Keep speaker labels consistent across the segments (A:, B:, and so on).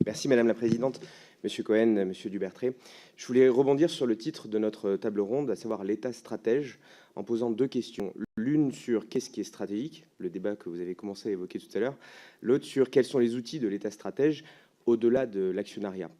A: Merci Madame la Présidente, Monsieur Cohen, Monsieur Dubertret. Je voulais rebondir sur le titre de notre table ronde, à savoir l'État stratège, en posant deux questions. L'une sur qu'est-ce qui est stratégique, le débat que vous avez commencé à évoquer tout à l'heure. L'autre sur quels sont les outils de l'État stratège au-delà de l'actionnariat.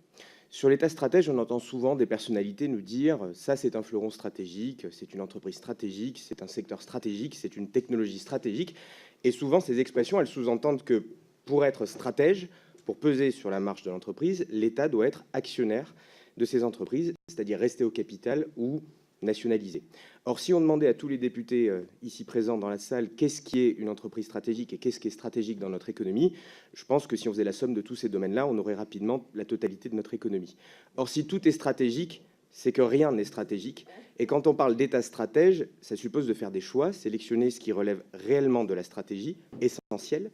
A: Sur l'État stratège, on entend souvent des personnalités nous dire « ça c'est un fleuron stratégique, c'est une entreprise stratégique, c'est un secteur stratégique, c'est une technologie stratégique ». Et souvent, ces expressions, elles sous-entendent que pour être stratège, pour peser sur la marche de l'entreprise, l'État doit être actionnaire de ces entreprises, c'est-à-dire rester au capital ou nationaliser. Or, si on demandait à tous les députés ici présents dans la salle qu'est-ce qui est une entreprise stratégique et qu'est-ce qui est stratégique dans notre économie, je pense que si on faisait la somme de tous ces domaines-là, on aurait rapidement la totalité de notre économie. Or, si tout est stratégique, c'est que rien n'est stratégique. Et quand on parle d'État stratège, ça suppose de faire des choix, sélectionner ce qui relève réellement de la stratégie essentielle,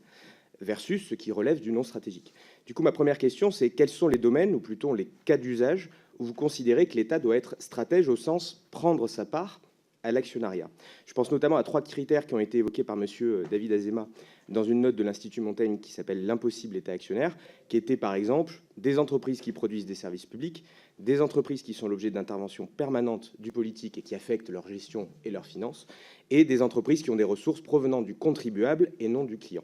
A: versus ce qui relève du non stratégique. Du coup, ma première question, c'est quels sont les domaines, ou plutôt les cas d'usage, où vous considérez que l'État doit être stratège au sens prendre sa part à l'actionnariat. Je pense notamment à trois critères qui ont été évoqués par monsieur David Azéma dans une note de l'Institut Montaigne qui s'appelle « L'impossible État actionnaire », qui était par exemple des entreprises qui produisent des services publics, des entreprises qui sont l'objet d'interventions permanentes du politique et qui affectent leur gestion et leurs finances, et des entreprises qui ont des ressources provenant du contribuable et non du client.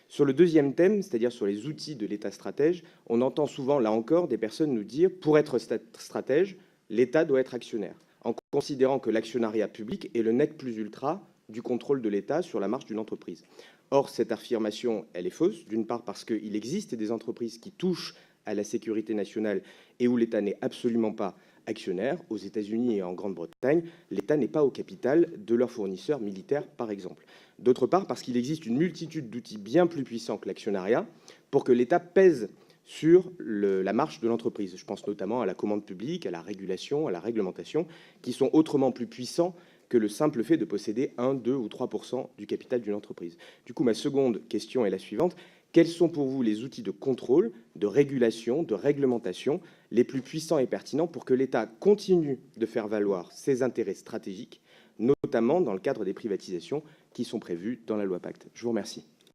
A: Sur le deuxième thème, c'est-à-dire sur les outils de l'État stratège, on entend souvent, là encore, des personnes nous dire « pour être stratège, l'État doit être actionnaire », en considérant que l'actionnariat public est le nec plus ultra du contrôle de l'État sur la marche d'une entreprise. Or, cette affirmation, elle est fausse, d'une part parce qu'il existe des entreprises qui touchent à la sécurité nationale et où l'État n'est absolument pas actionnaire. Aux États-Unis et en Grande-Bretagne, l'État n'est pas au capital de leurs fournisseurs militaires, par exemple. D'autre part, parce qu'il existe une multitude d'outils bien plus puissants que l'actionnariat pour que l'État pèse sur la marche de l'entreprise. Je pense notamment à la commande publique, à la régulation, à la réglementation, qui sont autrement plus puissants que le simple fait de posséder 1, 2 ou 3% du capital d'une entreprise. Du coup, ma seconde question est la suivante. Quels sont pour vous les outils de contrôle, de régulation, de réglementation les plus puissants et pertinents pour que l'État continue de faire valoir ses intérêts stratégiques, notamment dans le cadre des privatisations qui sont prévues dans la loi Pacte? Je vous remercie.